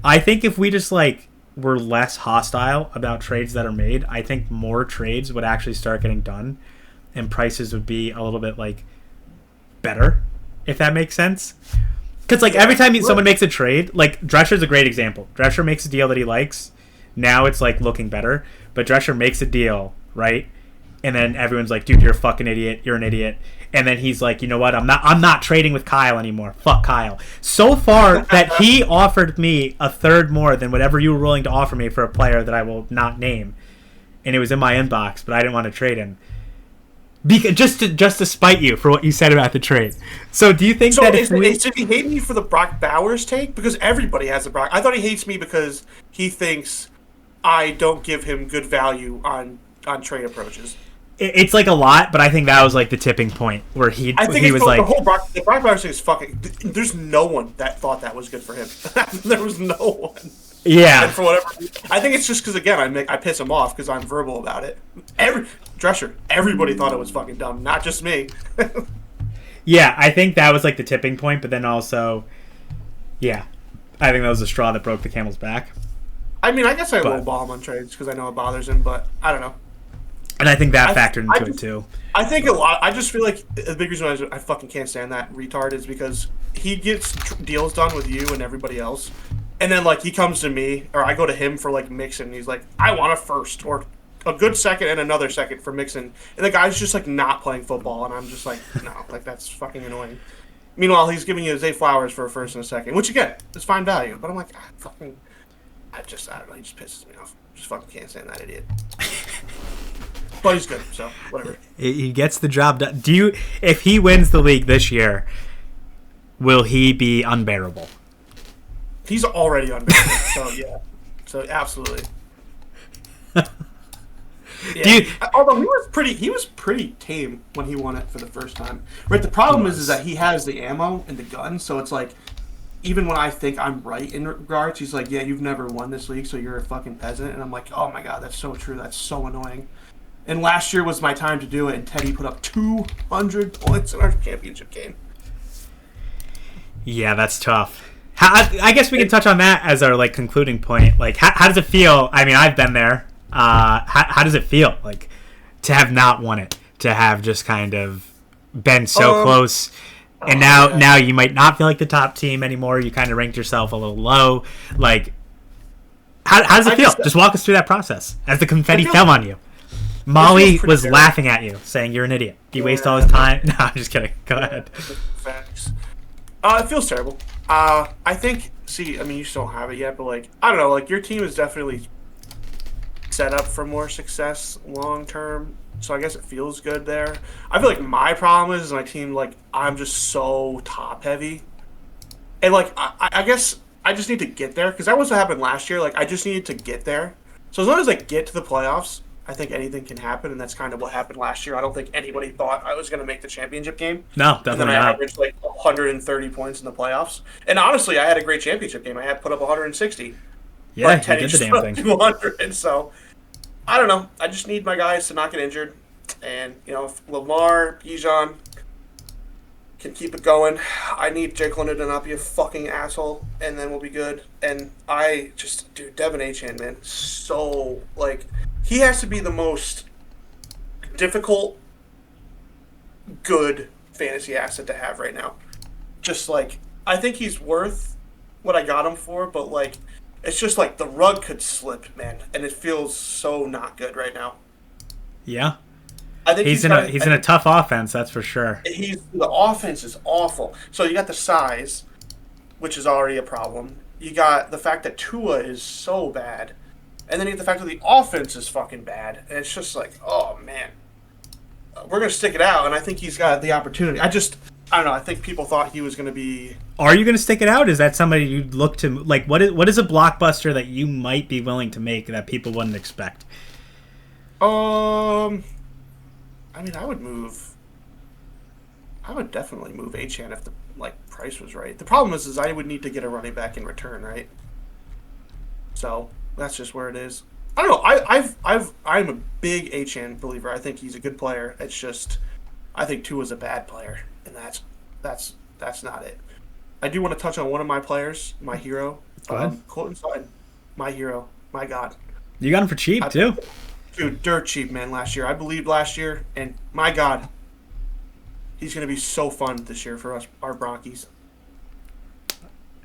I think if we just like were less hostile about trades that are made, I think more trades would actually start getting done, and prices would be a little bit like better, if that makes sense. Because like every time someone makes a trade, like Drescher's a great example. Drescher makes a deal that he likes. Now it's like looking better, but Drescher makes a deal, right? And then everyone's like, dude, you're a fucking idiot. You're an idiot. And then he's like, you know what? I'm not trading with Kyle anymore. Fuck Kyle. So far that he offered me a third more than whatever you were willing to offer me for a player that I will not name. And it was in my inbox, but I didn't want to trade him. Just to spite you for what you said about the trade. So do you think that did he hate me for the Brock Bowers take? Because everybody has a Brock. I thought he hates me because he thinks I don't give him good value on trade approaches. It's like a lot, but I think that was like the tipping point where he was like, the Brock Bowers thing is fucking. There's no one that thought that was good for him. There was no one. Yeah. And for whatever, I think it's just because again I piss him off because I'm verbal about it. Drescher, everybody thought it was fucking dumb, not just me. Yeah, I think that was like the tipping point, but then also, yeah, I think that was the straw that broke the camel's back. I mean, I guess I lowball him on trades because I know it bothers him, but I don't know. And I think that factored into it too. I think a lot. I just feel like the big reason why I fucking can't stand that retard is because he gets deals done with you and everybody else, and then like he comes to me or I go to him for like Mixon. And he's like, I want a first or a good second and another second for Mixon, and the guy's just like not playing football, and I'm just like, no, like that's fucking annoying. Meanwhile, he's giving you Zay Flowers for a first and a second, which again is fine value, but I'm like, I don't know, he just pisses me off. Just fucking can't stand that idiot. But he's good, so whatever. He gets the job done. If he wins the league this year, will he be unbearable? He's already unbearable, so yeah. So absolutely. Yeah. Although he was pretty tame when he won it for the first time. Right. The problem is that he has the ammo and the gun, so it's like even when I think I'm right in regards, he's like, yeah, you've never won this league, so you're a fucking peasant. And I'm like, oh my god, that's so true. That's so annoying. And last year was my time to do it, and Teddy put up 200 points in our championship game. Yeah, that's tough. I guess we can touch on that as our like concluding point. Like, how does it feel? I mean, I've been there. How does it feel like to have not won it, to have just kind of been so close, and now you might not feel like the top team anymore. You kind of ranked yourself a little low. Like, how does it feel? Just walk us through that process as the confetti fell on you. Molly was laughing at you, saying you're an idiot. You waste all his time. No, I'm just kidding. Go ahead. Facts. It feels terrible. I think. See, I mean, you still don't have it yet, but like, I don't know. Like, your team is definitely set up for more success long term. So I guess it feels good there. I feel like my problem is my team, like, I'm just so top heavy. And, like, I guess I just need to get there, because that was what happened last year. Like, I just needed to get there. So as long as I get to the playoffs, I think anything can happen, and that's kind of what happened last year. I don't think anybody thought I was going to make the championship game. No, And definitely then I not. averaged, like, 130 points in the playoffs. And honestly, I had a great championship game. I had put up 160. Yeah, But you Teddy did the just damn put up thing. 200. So, I don't know. I just need my guys to not get injured. And, if Lamar, Bijan can keep it going, I need Jake London to not be a fucking asshole, and then we'll be good. And dude, Devin Achane, man, so, like, he has to be the most difficult, good fantasy asset to have right now. Just, like, I think he's worth what I got him for, but, like, it's just, like, the rug could slip, man, and it feels so not good right now. Yeah. I think He's in a tough offense, that's for sure. The offense is awful. So you got the size, which is already a problem. You got the fact that Tua is so bad, and then you get the fact that the offense is fucking bad, and it's just like, oh man, we're gonna stick it out, and I think he's got the opportunity. I don't know. I think people thought he was gonna be. Are you going to stick it out? Is that somebody you'd look to? Like, what is a blockbuster that you might be willing to make that people wouldn't expect? I mean, I would definitely move Achane if the price was right. The problem is I would need to get a running back in return, right? So that's just where it is. I don't know. I'm a big Achane believer. I think he's a good player. It's just I think Tua's a bad player, and that's not it. I do want to touch on one of my players, my hero, Go ahead. Colton Sutton, my hero, my God. You got him for cheap too. Dude, dirt cheap, man, last year. I believed last year, and my God, he's going to be so fun this year for us, our Bronkies.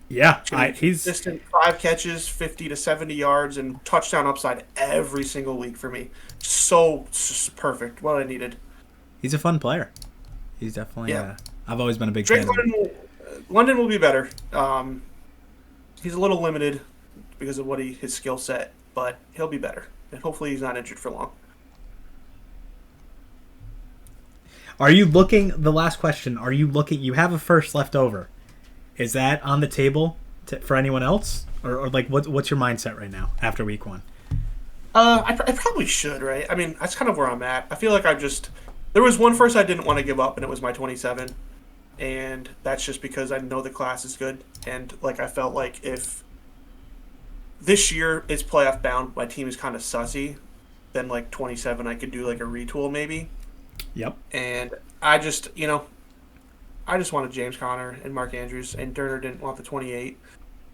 Yeah, He's consistent 5 catches, 50 to 70 yards, and touchdown upside every single week for me. So just perfect. What I needed. he's a fun player. He's definitely. Yeah. I've always been a big Drake fan. Of him. London will be better. He's a little limited because of his skill set, but he'll be better. And hopefully he's not injured for long. Are you looking? The last question. Are you looking? You have a first left over. Is that on the table for anyone else, or like what's your mindset right now after week 1? I probably should, right? I mean, that's kind of where I'm at. I feel like there was one first I didn't want to give up, and it was my 27, and that's just because I know the class is good, and like I felt like if this year is playoff bound, my team is kind of sussy, then like 27 I could do like a retool maybe. Yep. And I just wanted James Conner and Mark Andrews, and Turner didn't want the 28.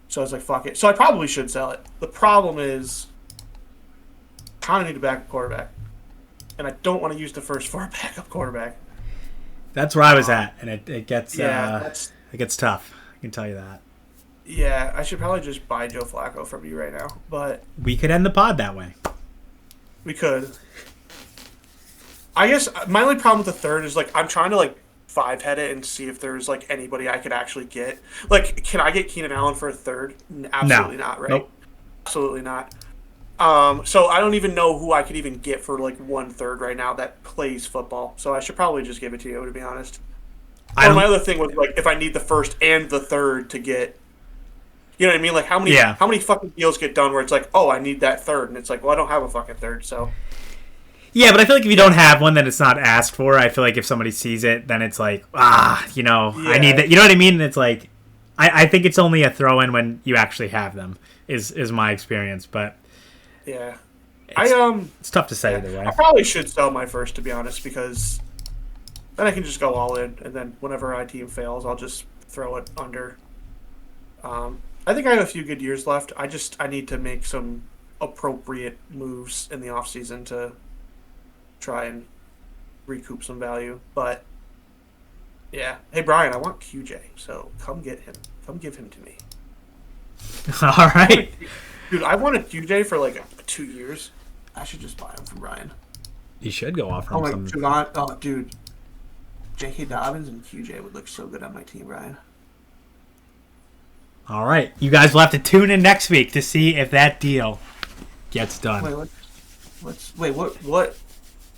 So I was like, fuck it. So I probably should sell it. The problem is I kind of need a backup quarterback. And I don't want to use the first for a backup quarterback. That's where I was at, and it gets That's it gets tough. I can tell you that. Yeah, I should probably just buy Joe Flacco from you right now. But We could end the pod that way. we could. I guess my only problem with the third is like I'm trying to like 5-head it and see if there's like anybody I could actually get. Like, can I get Keenan Allen for a third? Absolutely not, right? Nope. Absolutely not. So I don't even know who I could even get for like 1/3 right now that plays football. So I should probably just give it to you, to be honest. My other thing was like if I need the first and the third to get, you know what I mean? Like how many fucking deals get done where it's like, oh, I need that third, and it's like, well, I don't have a fucking third, so. Yeah, but I feel like if you don't have one, then it's not asked for. I feel like if somebody sees it, then it's like, I need that. You know what I mean? It's like, I think it's only a throw-in when you actually have them, is my experience. But yeah, it's tough to say either way. I probably should sell my first, to be honest, because then I can just go all in, and then whenever my team fails, I'll just throw it under. I think I have a few good years left. I need to make some appropriate moves in the offseason to try and recoup some value. But yeah, hey Brian, I want QJ, so come get him. Come give him to me. All right, Dude, I wanted QJ for like 2 years. I should just buy him from Brian. you should go offer Oh him my some. God! Oh, dude, J.K. Dobbins and QJ would look so good on my team, Brian. All right, you guys will have to tune in next week to see if that deal gets done. Wait, what? Wait, what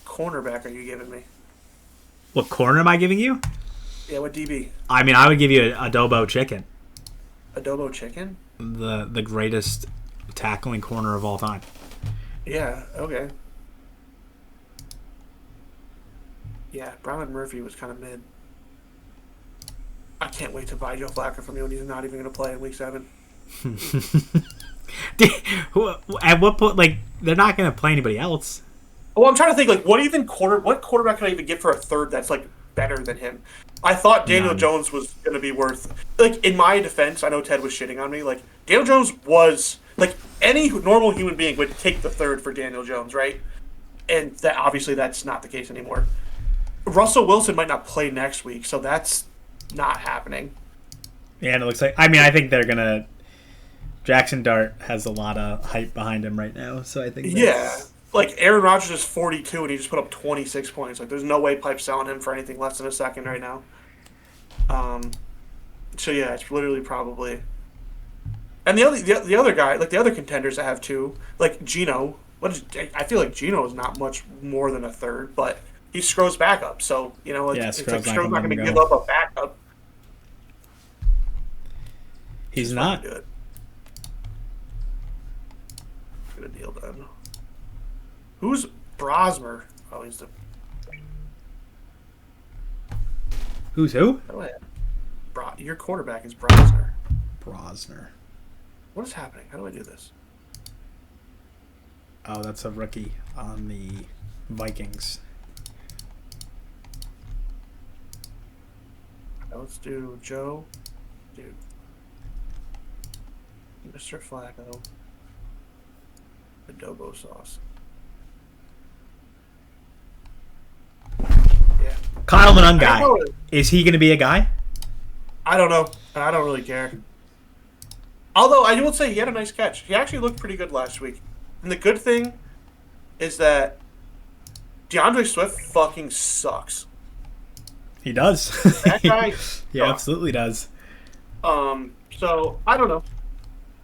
cornerback are you giving me? What corner am I giving you? Yeah, what DB? I mean, I would give you Adobo Chicken, Adobo Chicken? the greatest tackling corner of all time. Yeah, okay. Yeah, Brown and Murphy was kind of mid. I can't wait to buy Joe Flacco from you, and he's not even going to play in Week 7. At what point, like, they're not going to play anybody else. Well, I'm trying to think, like, what quarterback can I even get for a third that's, like, better than him? I thought Daniel Jones was going to be worth... Like, in my defense, I know Ted was shitting on me. Like, Daniel Jones was... Like, any normal human being would take the third for Daniel Jones, right? And that obviously that's not the case anymore. Russell Wilson might not play next week, so that's not happening. Yeah, and it looks like... I mean, I think they're going to... Jackson Dart has a lot of hype behind him right now, so I think that's... Yeah. Like, Aaron Rodgers is 42, and he just put up 26 points. Like, there's no way Pipe's selling him for anything less than a second right now. So, yeah, it's literally probably... And the other guy, like, the other contenders that have two, like, Geno. I feel like Geno is not much more than a third, but he's Stroh's backup. So, you know, it's like Stroh's not going to give up a backup. He's not. Good. Good deal done. Who's Brosmer? Oh, he's the... Who's who? Your quarterback is Brosner. Brosner. What is happening? How do I do this? Oh, that's a rookie on the Vikings. Let's do Joe. Dude. Mr. Flacco. Adobo sauce. Yeah. Kyle Monangai. Is he going to be a guy? I don't know. I don't really care. Although, I will say he had a nice catch. He actually looked pretty good last week. And the good thing is that DeAndre Swift fucking sucks. He does. That guy He absolutely does. So, I don't know.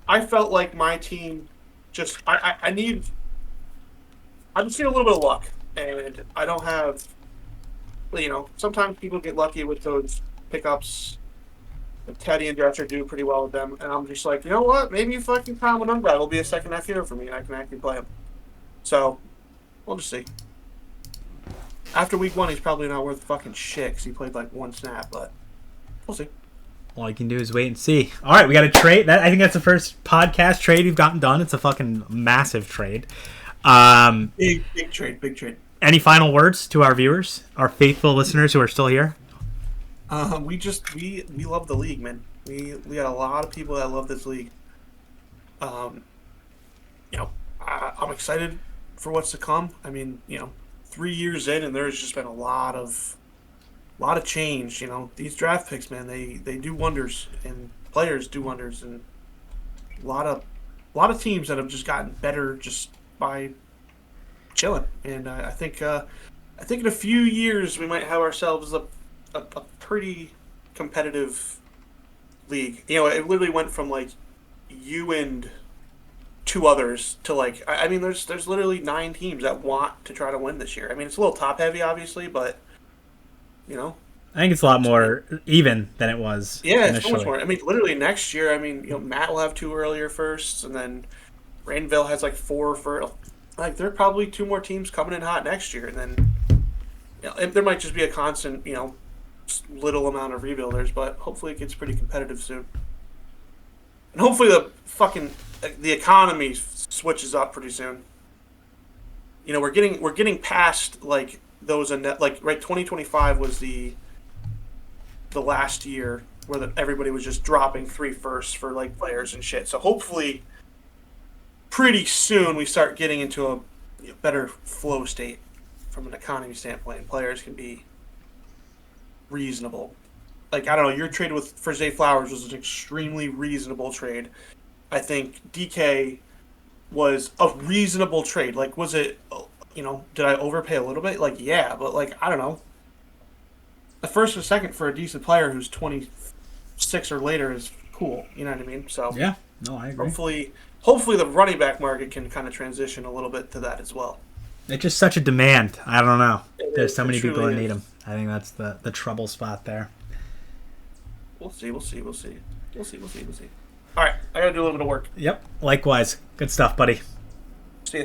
I felt like my team just... I need... I just need a little bit of luck. And I don't have... You know, sometimes people get lucky with those pickups. Teddy and Dresser do pretty well with them, and I'm just like, you know what? Maybe fucking Kyle Monangai will be a second half hero for me, and I can actually play him. So, we'll just see. After week 1, he's probably not worth fucking shit because he played like one snap, but we'll see. All you can do is wait and see. All right, we got a trade. I think that's the first podcast trade we've gotten done. It's a fucking massive trade. Big trade, big trade. Any final words to our viewers, our faithful listeners who are still here? We love the league, man. We got a lot of people that love this league. You know, I'm excited for what's to come. I mean, you know, 3 years in, and there's just been a lot of change. You know, these draft picks, man, they do wonders, and players do wonders, and a lot of teams that have just gotten better just by chilling. And I think in a few years we might have ourselves a pretty competitive league. You know, it literally went from like you and 2 others to like I mean there's literally 9 teams that want to try to win this year. I mean, it's a little top heavy obviously, but you know, I think it's a lot more even than it was. Yeah, initially. It's so much more. I mean, literally next year, I mean, you know, Matt will have 2 earlier firsts, and then Rainville has like 4 for like there are probably 2 more teams coming in hot next year, and then you know, there might just be a constant, you know, little amount of rebuilders, but hopefully it gets pretty competitive soon. And hopefully the economy switches up pretty soon. You know, we're getting past like those like right 2025 was the last year where everybody was just dropping 3 firsts for like players and shit. So hopefully pretty soon we start getting into a better flow state from an economy standpoint. Players can be reasonable. Like, I don't know, your trade for Zay Flowers was an extremely reasonable trade. I think DK was a reasonable trade. Like, was it, you know, did I overpay a little bit? Like, yeah, but like, I don't know. The first or second for a decent player who's 26 or later is cool. You know what I mean? So yeah, no, I agree. Hopefully the running back market can kind of transition a little bit to that as well. It's just such a demand. I don't know. There's so It many people truly that need is. him. I think that's the trouble spot there. We'll see. We'll see. We'll see. We'll see. We'll see. We'll see. All right, I gotta do a little bit of work. Yep. Likewise. Good stuff, buddy. See ya.